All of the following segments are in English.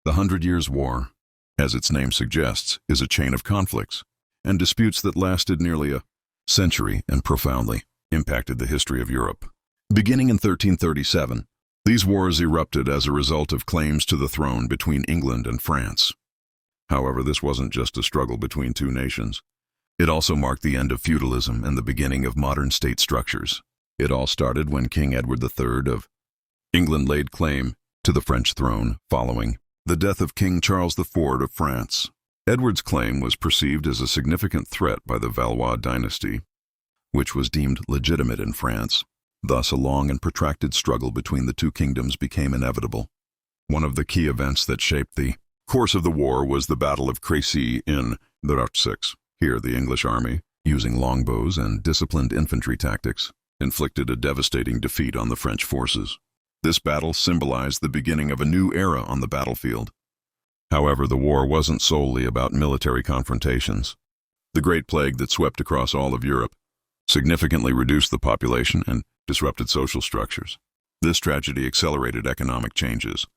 The Hundred Years' War, as its name suggests, is a chain of conflicts and disputes that lasted nearly a century and profoundly impacted the history of Europe. Beginning in 1337, these wars erupted as a result of claims to the throne between England and France. However, this wasn't just a struggle between two nations. It also marked the end of feudalism and the beginning of modern state structures. It all started when King Edward III of England laid claim to the French throne following the death of King Charles IV of France. Edward's claim was perceived as a significant threat by the Valois dynasty, which was deemed legitimate in France. Thus, a long and protracted struggle between the two kingdoms became inevitable. One of the key events that shaped the course of the war was the Battle of Crécy in the Arc 6. Here, the English army, using longbows and disciplined infantry tactics, inflicted a devastating defeat on the French forces. This battle symbolized the beginning of a new era on the battlefield. However, the war wasn't solely about military confrontations. The Great Plague that swept across all of Europe significantly reduced the population and disrupted social structures. This tragedy accelerated economic changes,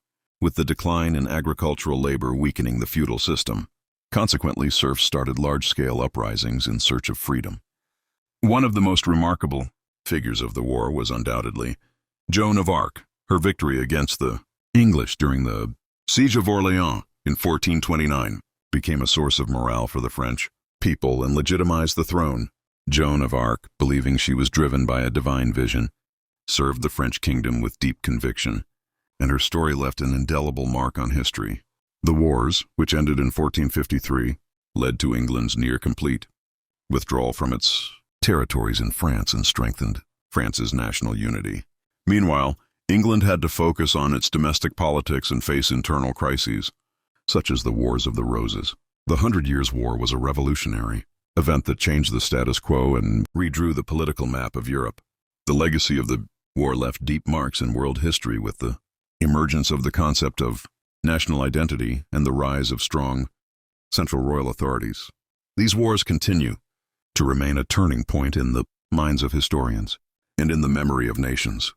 with the decline in agricultural labor weakening the feudal system. Consequently, serfs started large-scale uprisings in search of freedom. One of the most remarkable figures of the war was undoubtedly Joan of Arc. Her victory against the English during the Siege of Orleans in 1429 became a source of morale for the French people and legitimized the throne. Joan of Arc, believing she was driven by a divine vision, served the French kingdom with deep conviction, and her story left an indelible mark on history. The wars, which ended in 1453, led to England's near-complete withdrawal from its territories in France and strengthened France's national unity. Meanwhile, England had to focus on its domestic politics and face internal crises, such as the Wars of the Roses. The Hundred Years' War was a revolutionary event that changed the status quo and redrew the political map of Europe. The legacy of the war left deep marks in world history with the emergence of the concept of national identity and the rise of strong central royal authorities. These wars continue to remain a turning point in the minds of historians and in the memory of nations.